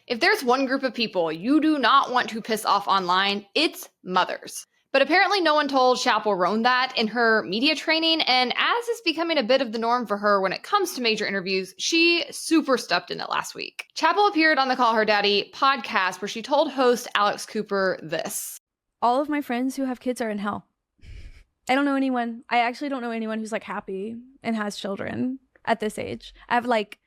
If there's one group of people you do not want to piss off online, it's mothers. But apparently no one told Chappell Roan that in her media training, and as is becoming a bit of the norm for her when it comes to major interviews, she super stepped in it last week. Chappell appeared on the Call Her Daddy podcast where she told host Alex Cooper this. All of my friends who have kids are in hell. I don't know anyone. I actually don't know anyone who's like happy and has children at this age. I have like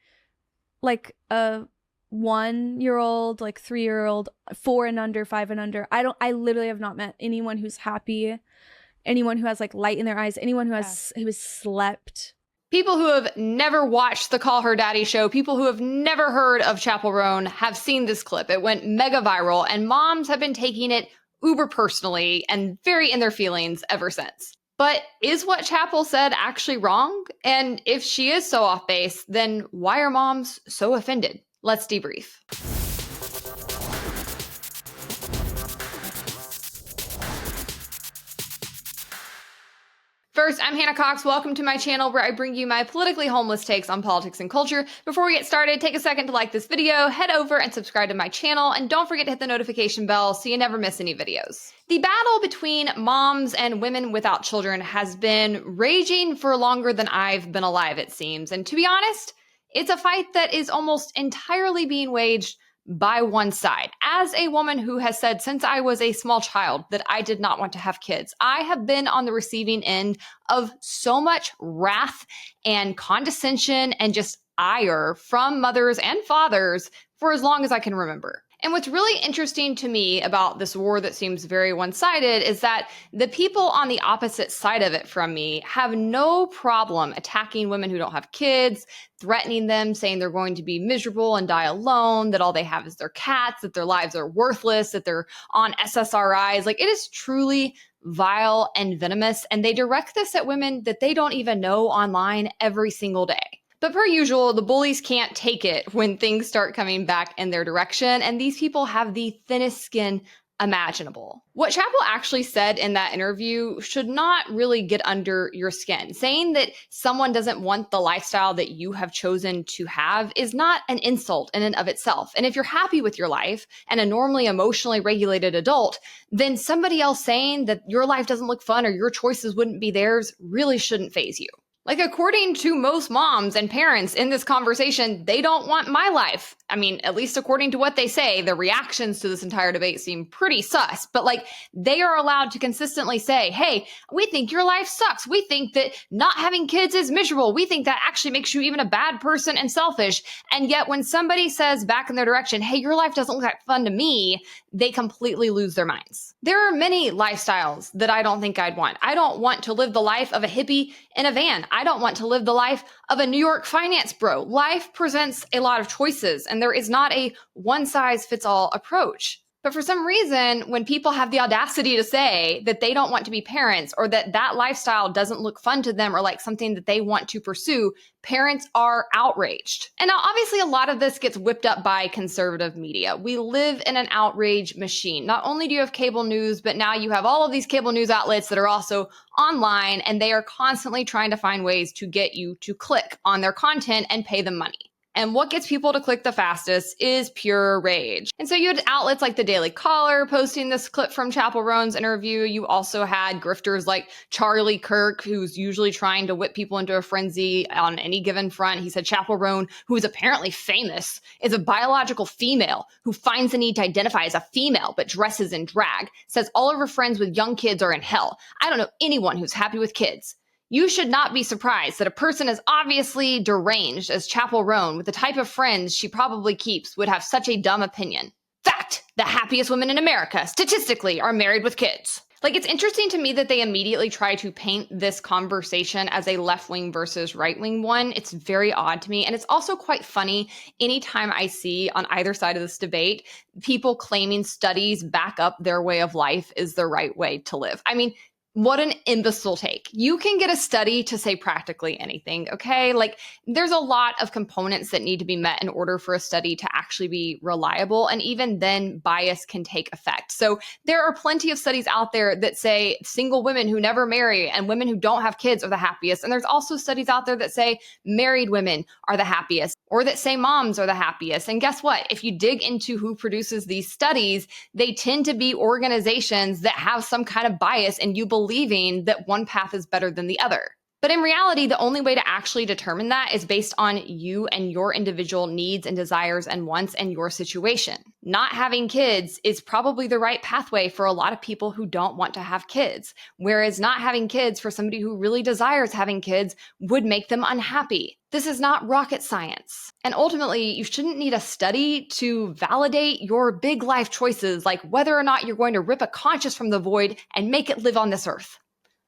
a 1-year-old, like 3-year-old, 4 and under, 5 and under. I literally have not met anyone who's happy, anyone who has like light in their eyes, anyone who has slept. People who have never watched the Call Her Daddy show, people who have never heard of Chappell Roan have seen this clip. It went mega viral and moms have been taking it uber personally and very in their feelings ever since. But is what Chappell said actually wrong? And if she is so off base, then why are moms so offended? Let's debrief. First, I'm Hannah Cox. Welcome to my channel where I bring you my politically homeless takes on politics and culture. Before we get started, take a second to like this video, head over and subscribe to my channel, and don't forget to hit the notification bell so you never miss any videos. The battle between moms and women without children has been raging for longer than I've been alive, it seems. And to be honest, it's a fight that is almost entirely being waged by one side. As a woman who has said since I was a small child that I did not want to have kids, I have been on the receiving end of so much wrath and condescension and just ire from mothers and fathers for as long as I can remember. And what's really interesting to me about this war that seems very one-sided is that the people on the opposite side of it from me have no problem attacking women who don't have kids, threatening them, saying they're going to be miserable and die alone, that all they have is their cats, that their lives are worthless, that they're on SSRIs. Like, it is truly vile and venomous, and they direct this at women that they don't even know online every single day. But per usual, the bullies can't take it when things start coming back in their direction, and these people have the thinnest skin imaginable. What Chappell actually said in that interview should not really get under your skin. Saying that someone doesn't want the lifestyle that you have chosen to have is not an insult in and of itself. And if you're happy with your life and a normally emotionally regulated adult, then somebody else saying that your life doesn't look fun or your choices wouldn't be theirs really shouldn't faze you. Like, according to most moms and parents in this conversation, they don't want my life. I mean, at least according to what they say, the reactions to this entire debate seem pretty sus. But like, they are allowed to consistently say, hey, we think your life sucks. We think that not having kids is miserable. We think that actually makes you even a bad person and selfish. And yet when somebody says back in their direction, hey, your life doesn't look like fun to me, they completely lose their minds. There are many lifestyles that I don't think I'd want. I don't want to live the life of a hippie in a van. I don't want to live the life of a New York finance bro. Life presents a lot of choices, and there is not a one-size-fits-all approach. But for some reason, when people have the audacity to say that they don't want to be parents or that that lifestyle doesn't look fun to them or like something that they want to pursue, parents are outraged. And now, obviously, a lot of this gets whipped up by conservative media. We live in an outrage machine. Not only do you have cable news, but now you have all of these cable news outlets that are also online, and they are constantly trying to find ways to get you to click on their content and pay them money. And what gets people to click the fastest is pure rage. And so you had outlets like the Daily Caller posting this clip from Chappell Roan's interview. You also had grifters like Charlie Kirk, who's usually trying to whip people into a frenzy on any given front. He said Chappell Roan, who is apparently famous, is a biological female who finds the need to identify as a female but dresses in drag, says all of her friends with young kids are in hell. I don't know anyone who's happy with kids. You should not be surprised that a person as obviously deranged as Chappell Roan, with the type of friends she probably keeps, would have such a dumb opinion. Fact, the happiest women in America, statistically, are married with kids. Like, it's interesting to me that they immediately try to paint this conversation as a left-wing versus right-wing one. It's very odd to me. And it's also quite funny anytime I see on either side of this debate, people claiming studies back up their way of life is the right way to live. I mean, what an imbecile take. You can get a study to say practically anything, okay? Like, there's a lot of components that need to be met in order for a study to actually be reliable, and even then, bias can take effect. So there are plenty of studies out there that say single women who never marry and women who don't have kids are the happiest, and there's also studies out there that say married women are the happiest. or that say moms are the happiest. And guess what? If you dig into who produces these studies, they tend to be organizations that have some kind of bias in you believing that one path is better than the other. But in reality, the only way to actually determine that is based on you and your individual needs and desires and wants and your situation. Not having kids is probably the right pathway for a lot of people who don't want to have kids, whereas not having kids for somebody who really desires having kids would make them unhappy. This is not rocket science. And ultimately, you shouldn't need a study to validate your big life choices, like whether or not you're going to rip a conscience from the void and make it live on this earth.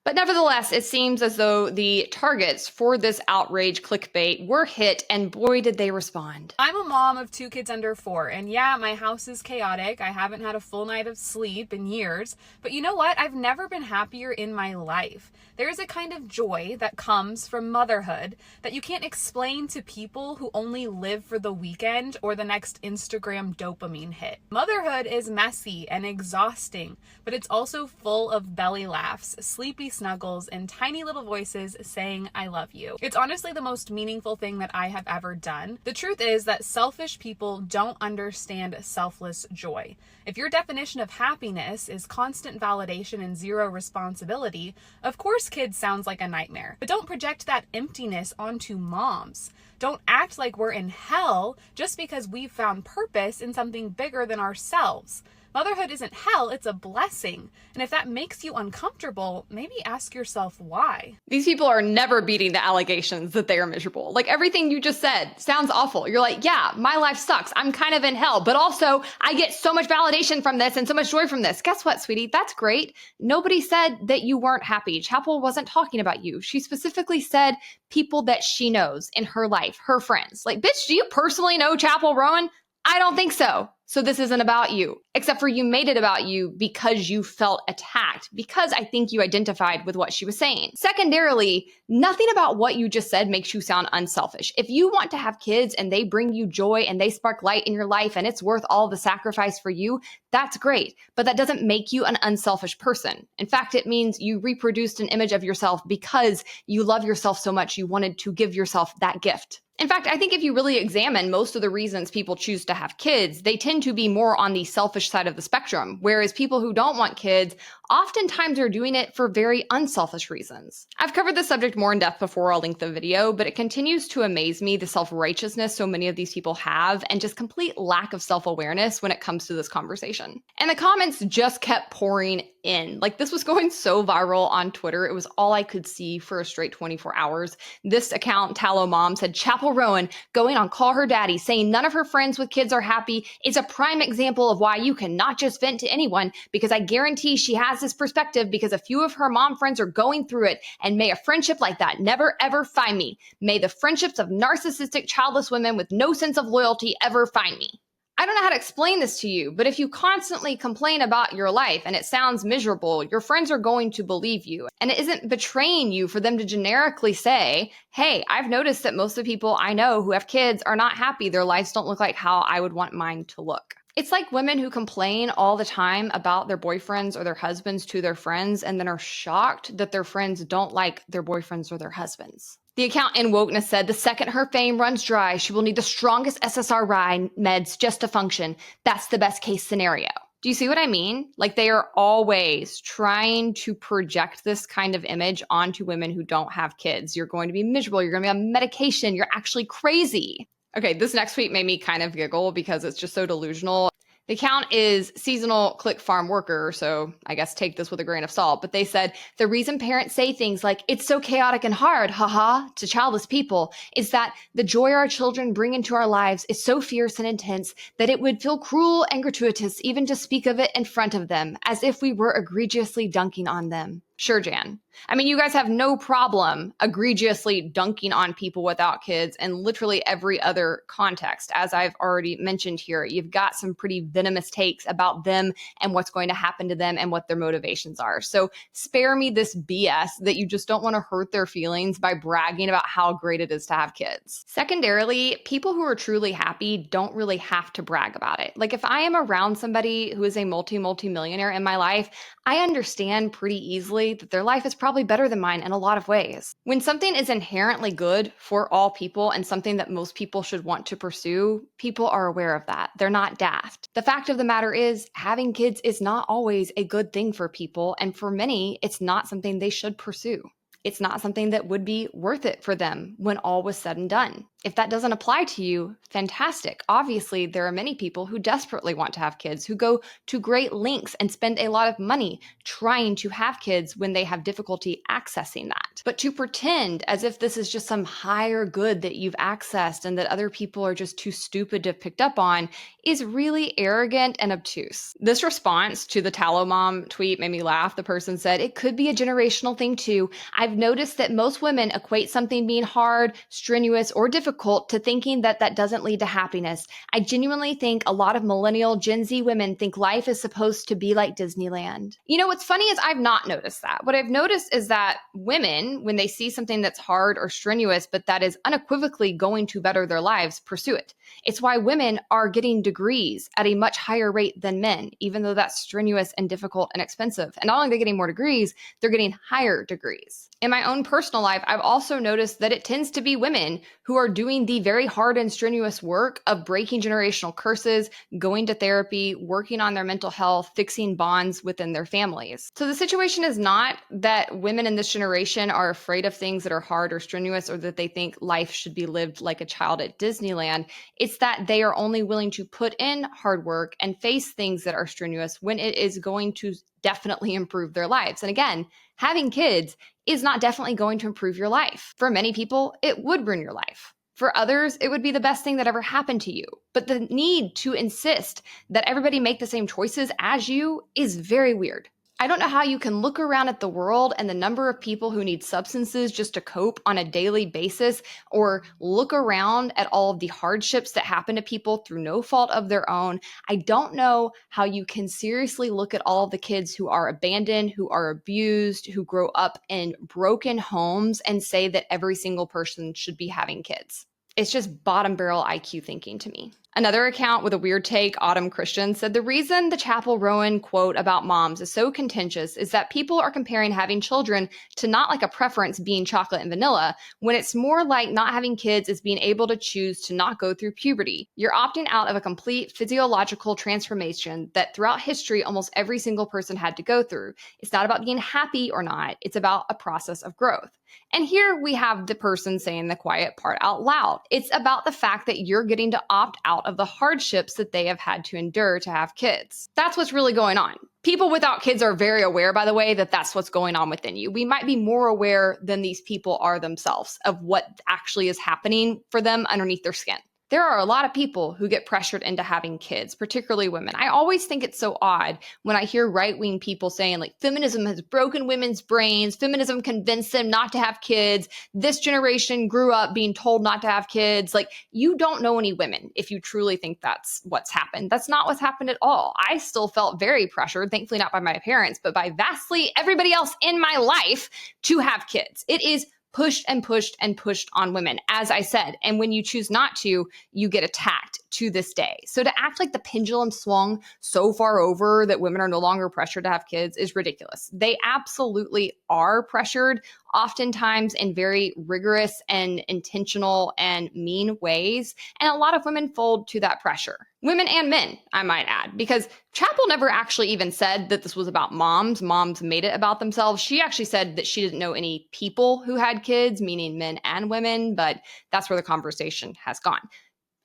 But nevertheless, it seems as though the targets for this outrage clickbait were hit, and boy, did they respond. I'm a mom of 2 kids under 4, and yeah, my house is chaotic. I haven't had a full night of sleep in years, but you know what? I've never been happier in my life. There is a kind of joy that comes from motherhood that you can't explain to people who only live for the weekend or the next Instagram dopamine hit. Motherhood is messy and exhausting, but it's also full of belly laughs, sleepy snuggles, and tiny little voices saying, I love you. It's honestly the most meaningful thing that I have ever done. The truth is that selfish people don't understand selfless joy. If your definition of happiness is constant validation and zero responsibility, of course kids sounds like a nightmare. But don't project that emptiness onto moms. Don't act like we're in hell just because we've found purpose in something bigger than ourselves. Motherhood isn't hell, it's a blessing. And if that makes you uncomfortable, maybe ask yourself why. These people are never beating the allegations that they are miserable. Like everything you just said sounds awful. You're like, yeah, my life sucks. I'm kind of in hell, but also I get so much validation from this and so much joy from this. Guess what, sweetie? That's great. Nobody said that you weren't happy. Chappell wasn't talking about you. She specifically said people that she knows in her life, her friends. Like, bitch, do you personally know Chappell Roan? I don't think so. So this isn't about you, except for you made it about you because you felt attacked, because I think you identified with what she was saying. Secondarily, nothing about what you just said makes you sound unselfish. If you want to have kids and they bring you joy and they spark light in your life and it's worth all the sacrifice for you, that's great. But that doesn't make you an unselfish person. In fact, it means you reproduced an image of yourself because you love yourself so much you wanted to give yourself that gift. In fact, I think if you really examine most of the reasons people choose to have kids, they tend to be more on the selfish side of the spectrum, whereas people who don't want kids oftentimes are doing it for very unselfish reasons. I've covered this subject more in depth before. I'll link the video, but it continues to amaze me the self-righteousness so many of these people have and just complete lack of self-awareness when it comes to this conversation. And the comments just kept pouring in. Like, this was going so viral on Twitter. It was all I could see for a straight 24 hours. This account, Tallow Mom, said Chappell Roan going on Call Her Daddy saying none of her friends with kids are happy is a prime example of why you cannot just vent to anyone, because I guarantee she has this perspective because a few of her mom friends are going through it, and may a friendship like that never ever find me. May the friendships of narcissistic childless women with no sense of loyalty ever find me. I don't know how to explain this to you, but if you constantly complain about your life and it sounds miserable, your friends are going to believe you. And it isn't betraying you for them to generically say, hey, I've noticed that most of the people I know who have kids are not happy. Their lives don't look like how I would want mine to look. It's like women who complain all the time about their boyfriends or their husbands to their friends and then are shocked that their friends don't like their boyfriends or their husbands. The account in Wokeness said the second her fame runs dry, she will need the strongest SSRI meds just to function. That's the best case scenario. Do you see what I mean? Like, they are always trying to project this kind of image onto women who don't have kids. You're going to be miserable. You're going to be on medication. You're actually crazy. Okay, this next tweet made me kind of giggle because it's just so delusional. The account is seasonal click farm worker, so I guess take this with a grain of salt. But they said the reason parents say things like, it's so chaotic and hard, haha, to childless people, is that the joy our children bring into our lives is so fierce and intense that it would feel cruel and gratuitous even to speak of it in front of them, as if we were egregiously dunking on them. Sure, Jan. I mean, you guys have no problem egregiously dunking on people without kids in literally every other context. As I've already mentioned here, you've got some pretty venomous takes about them and what's going to happen to them and what their motivations are. So spare me this BS that you just don't want to hurt their feelings by bragging about how great it is to have kids. Secondarily, people who are truly happy don't really have to brag about it. Like, if I am around somebody who is a multi-millionaire in my life, I understand pretty easily honestly, that their life is probably better than mine in a lot of ways. When something is inherently good for all people and something that most people should want to pursue, people are aware of that. They're not daft. The fact of the matter is, having kids is not always a good thing for people, and for many, it's not something they should pursue. It's not something that would be worth it for them when all was said and done. If that doesn't apply to you, fantastic. Obviously, there are many people who desperately want to have kids, who go to great lengths and spend a lot of money trying to have kids when they have difficulty accessing that. But to pretend as if this is just some higher good that you've accessed and that other people are just too stupid to have picked up on is really arrogant and obtuse. This response to the Tallow Mom tweet made me laugh. The person said, "It could be a generational thing too. I've noticed that most women equate something being hard, strenuous, or difficult to thinking that that doesn't lead to happiness. I genuinely think a lot of millennial Gen Z women think life is supposed to be like Disneyland." You know, what's funny is I've not noticed that. What I've noticed is that women, when they see something that's hard or strenuous, but that is unequivocally going to better their lives, pursue it. It's why women are getting degrees at a much higher rate than men, even though that's strenuous and difficult and expensive. And not only are they getting more degrees, they're getting higher degrees. In my own personal life, I've also noticed that it tends to be women who are doing the very hard and strenuous work of breaking generational curses, going to therapy, working on their mental health, fixing bonds within their families. So the situation is not that women in this generation are afraid of things that are hard or strenuous, or that they think life should be lived like a child at Disneyland. It's that they are only willing to put in hard work and face things that are strenuous when it is going to definitely improve their lives. And again, having kids is not definitely going to improve your life. For many people, it would ruin your life. For others, it would be the best thing that ever happened to you. But the need to insist that everybody make the same choices as you is very weird. I don't know how you can look around at the world and the number of people who need substances just to cope on a daily basis, or look around at all of the hardships that happen to people through no fault of their own. I don't know how you can seriously look at all of the kids who are abandoned, who are abused, who grow up in broken homes and say that every single person should be having kids. It's just bottom barrel IQ thinking to me. Another account with a weird take, Autumn Christian, said the reason the Chappell Roan quote about moms is so contentious is that people are comparing having children to not like a preference being chocolate and vanilla, when it's more like not having kids is being able to choose to not go through puberty. You're opting out of a complete physiological transformation that throughout history almost every single person had to go through. It's not about being happy or not, it's about a process of growth. And here we have the person saying the quiet part out loud. It's about the fact that you're getting to opt out of the hardships that they have had to endure to have kids. That's what's really going on. People without kids are very aware, by the way, that that's what's going on within you. We might be more aware than these people are themselves of what actually is happening for them underneath their skin. There are a lot of people who get pressured into having kids, particularly women. I always think it's so odd when I hear right-wing people saying like feminism has broken women's brains, feminism convinced them not to have kids, this generation grew up being told not to have kids. Like, you don't know any women if you truly think that's what's happened. That's not what's happened at all. I still felt very pressured, thankfully not by my parents, but by vastly everybody else in my life to have kids. It is pushed and pushed and pushed on women, as I said. And when you choose not to, you get attacked to this day. So to act like the pendulum swung so far over that women are no longer pressured to have kids is ridiculous. They absolutely are pressured, oftentimes in very rigorous and intentional and mean ways. And a lot of women fold to that pressure. Women and men, I might add, because Chappell never actually even said that this was about moms. Moms made it about themselves. She actually said that she didn't know any people who had kids, meaning men and women, but that's where the conversation has gone.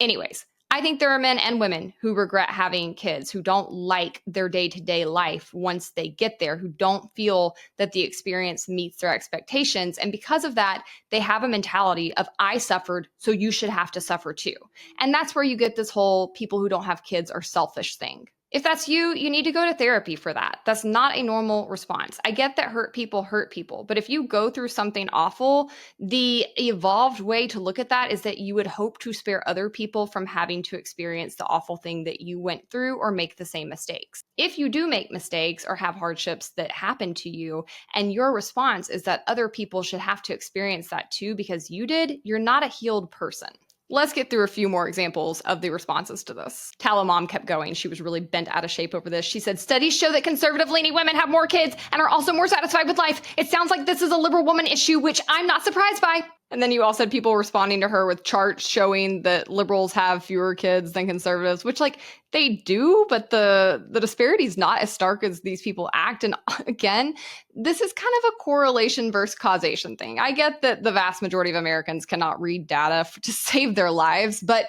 Anyways, I think there are men and women who regret having kids, who don't like their day-to-day life once they get there, who don't feel that the experience meets their expectations. And because of that, they have a mentality of, I suffered, so you should have to suffer too. And that's where you get this whole people who don't have kids are selfish thing. If that's you, you need to go to therapy for that. That's not a normal response. I get that hurt people, but if you go through something awful, the evolved way to look at that is that you would hope to spare other people from having to experience the awful thing that you went through or make the same mistakes. If you do make mistakes or have hardships that happen to you, and your response is that other people should have to experience that too because you did, you're not a healed person. Let's get through a few more examples of the responses to this. Tallow Mom kept going. She was really bent out of shape over this. She said, studies show that conservative-leaning women have more kids and are also more satisfied with life. It sounds like this is a liberal woman issue, which I'm not surprised by. And then you also had people responding to her with charts showing that liberals have fewer kids than conservatives, which like they do, but the disparity is not as stark as these people act. And again, this is kind of a correlation versus causation thing. I get that the vast majority of Americans cannot read data to save their lives, but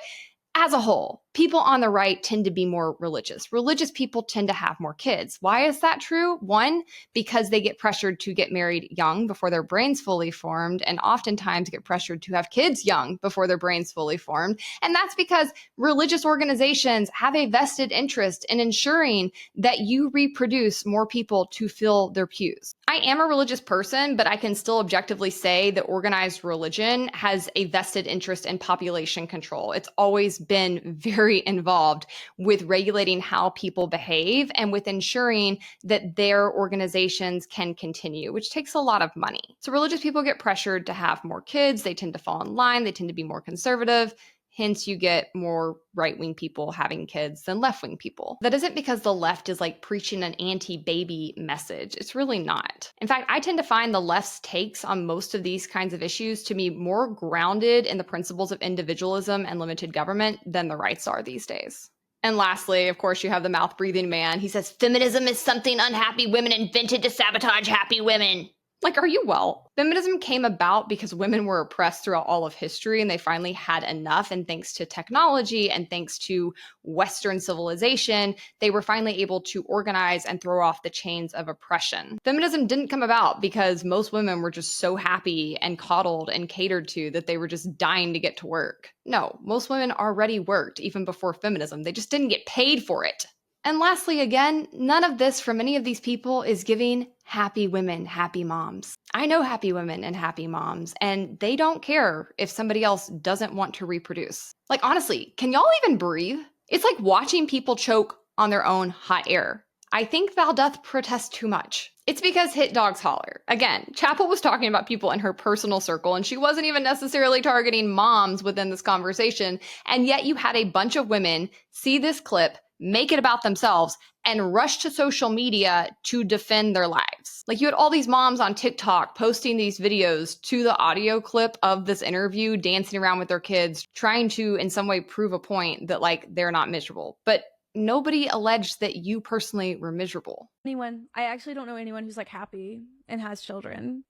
as a whole, people on the right tend to be more religious. Religious people tend to have more kids. Why is that true? One, because they get pressured to get married young before their brain's fully formed, and oftentimes get pressured to have kids young before their brain's fully formed. And that's because religious organizations have a vested interest in ensuring that you reproduce more people to fill their pews. I am a religious person, but I can still objectively say that organized religion has a vested interest in population control. It's always been very involved with regulating how people behave and with ensuring that their organizations can continue, which takes a lot of money. So religious people get pressured to have more kids. They tend to fall in line. They tend to be more conservative. Hence, you get more right-wing people having kids than left-wing people. That isn't because the left is like preaching an anti-baby message. It's really not. In fact, I tend to find the left's takes on most of these kinds of issues to be more grounded in the principles of individualism and limited government than the rights are these days. And lastly, of course, you have the mouth-breathing man. He says, feminism is something unhappy women invented to sabotage happy women. Like, are you well? Feminism came about because women were oppressed throughout all of history and they finally had enough. And thanks to technology and thanks to Western civilization, they were finally able to organize and throw off the chains of oppression. Feminism didn't come about because most women were just so happy and coddled and catered to that they were just dying to get to work. No, most women already worked even before feminism. They just didn't get paid for it. And lastly, again, none of this from any of these people is giving happy women happy moms. I know happy women and happy moms, and they don't care if somebody else doesn't want to reproduce. Like, honestly, can y'all even breathe? It's like watching people choke on their own hot air. I think thou doth protest too much. It's because hit dogs holler. Again, Chappell was talking about people in her personal circle, and she wasn't even necessarily targeting moms within this conversation. And yet you had a bunch of women see this clip, make it about themselves, and rush to social media to defend their lives. Like, you had all these moms on TikTok posting these videos to the audio clip of this interview, dancing around with their kids, trying to in some way prove a point that like they're not miserable. But nobody alleged that you personally were miserable. I actually don't know anyone who's like happy and has children.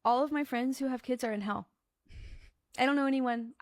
All of my friends who have kids are in hell. I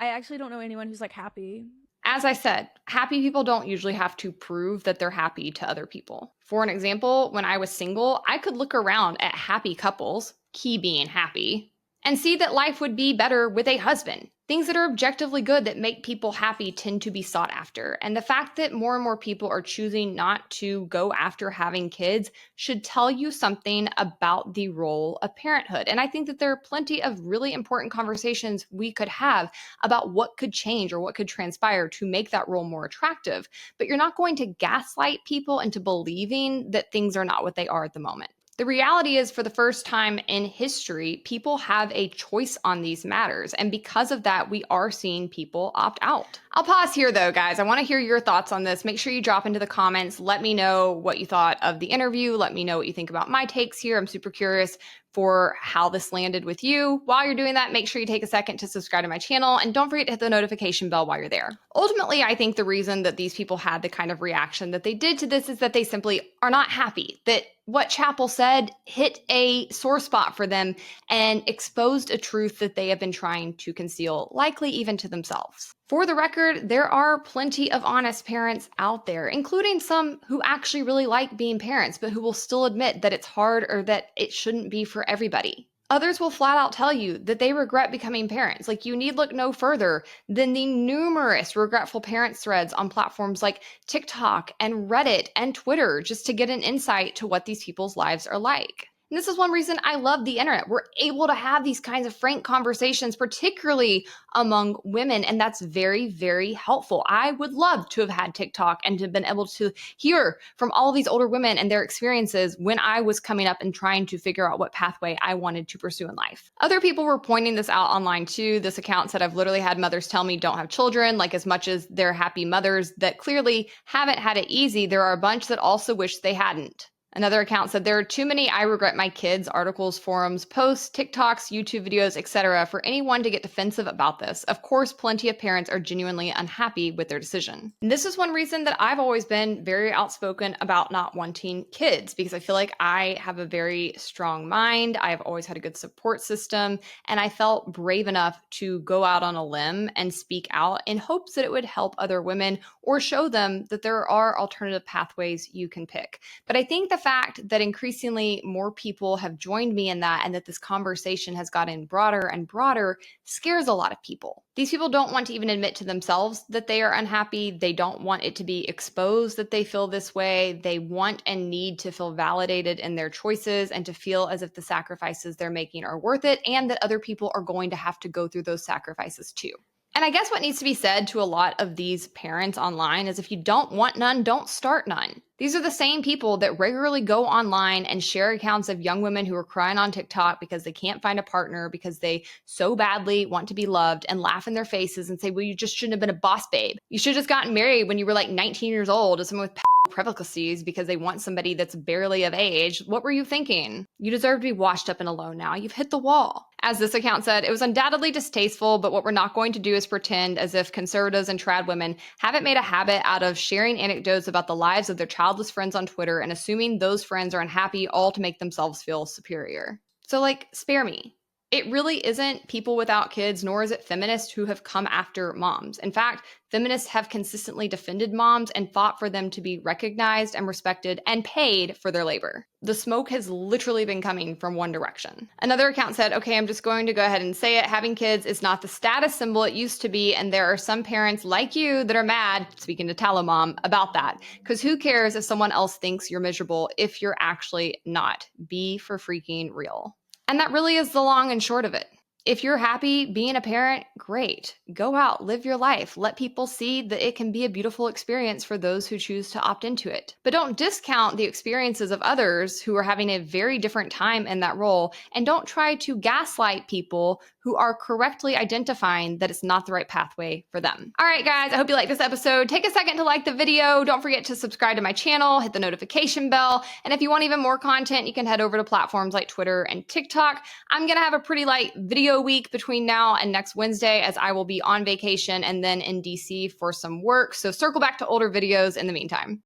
actually don't know anyone who's like happy. As I said, happy people don't usually have to prove that they're happy to other people. For an example, when I was single, I could look around at happy couples, key being happy, and see that life would be better with a husband. Things that are objectively good that make people happy tend to be sought after. And the fact that more and more people are choosing not to go after having kids should tell you something about the role of parenthood. And I think that there are plenty of really important conversations we could have about what could change or what could transpire to make that role more attractive. But you're not going to gaslight people into believing that things are not what they are at the moment. The reality is, for the first time in history, people have a choice on these matters. And because of that, we are seeing people opt out. I'll pause here though, guys. I want to hear your thoughts on this. Make sure you drop into the comments. Let me know what you thought of the interview. Let me know what you think about my takes here. I'm super curious for how this landed with you. While you're doing that, make sure you take a second to subscribe to my channel and don't forget to hit the notification bell while you're there. Ultimately, I think the reason that these people had the kind of reaction that they did to this is that they simply are not happy that what Chappell said hit a sore spot for them and exposed a truth that they have been trying to conceal, likely even to themselves. For the record, there are plenty of honest parents out there, including some who actually really like being parents, but who will still admit that it's hard or that it shouldn't be for everybody. Others will flat out tell you that they regret becoming parents. Like, you need look no further than the numerous regretful parents threads on platforms like TikTok and Reddit and Twitter just to get an insight to what these people's lives are like. And this is one reason I love the internet. We're able to have these kinds of frank conversations, particularly among women, and that's very, very helpful. I would love to have had TikTok and to have been able to hear from all of these older women and their experiences when I was coming up and trying to figure out what pathway I wanted to pursue in life. Other people were pointing this out online too. This account said, I've literally had mothers tell me don't have children, like as much as they're happy mothers that clearly haven't had it easy, there are a bunch that also wish they hadn't. Another account said, there are too many I regret my kids articles, forums, posts, TikToks, YouTube videos, etc. for anyone to get defensive about this. Of course, plenty of parents are genuinely unhappy with their decision. And this is one reason that I've always been very outspoken about not wanting kids, because I feel like I have a very strong mind. I've always had a good support system, and I felt brave enough to go out on a limb and speak out in hopes that it would help other women or show them that there are alternative pathways you can pick. But I think the fact that increasingly more people have joined me in that and that this conversation has gotten broader and broader scares a lot of people. These people don't want to even admit to themselves that they are unhappy. They don't want it to be exposed that they feel this way. They want and need to feel validated in their choices and to feel as if the sacrifices they're making are worth it and that other people are going to have to go through those sacrifices too. And I guess what needs to be said to a lot of these parents online is if you don't want none, don't start none. These are the same people that regularly go online and share accounts of young women who are crying on TikTok because they can't find a partner, because they so badly want to be loved, and laugh in their faces and say, well, you just shouldn't have been a boss babe. You should have just gotten married when you were like 19 years old to someone with prevalencies because they want somebody that's barely of age. What were you thinking? You deserve to be washed up and alone now. You've hit the wall. As this account said, it was undoubtedly distasteful, but what we're not going to do is pretend as if conservatives and trad women haven't made a habit out of sharing anecdotes about the lives of their childless friends on Twitter and assuming those friends are unhappy, all to make themselves feel superior. So spare me. It really isn't people without kids, nor is it feminists who have come after moms. In fact, feminists have consistently defended moms and fought for them to be recognized and respected and paid for their labor. The smoke has literally been coming from one direction. Another account said, okay, I'm just going to go ahead and say it. Having kids is not the status symbol it used to be. And there are some parents like you that are mad, speaking to Tallow Mom, about that. Because who cares if someone else thinks you're miserable if you're actually not? Be for freaking real. And that really is the long and short of it. If you're happy being a parent, great. Go out, live your life. Let people see that it can be a beautiful experience for those who choose to opt into it. But don't discount the experiences of others who are having a very different time in that role. And don't try to gaslight people who are correctly identifying that it's not the right pathway for them. All right, guys, I hope you liked this episode. Take a second to like the video. Don't forget to subscribe to my channel, hit the notification bell. And if you want even more content, you can head over to platforms like Twitter and TikTok. I'm gonna have a pretty light video week between now and next Wednesday as I will be on vacation and then in DC for some work. So circle back to older videos in the meantime.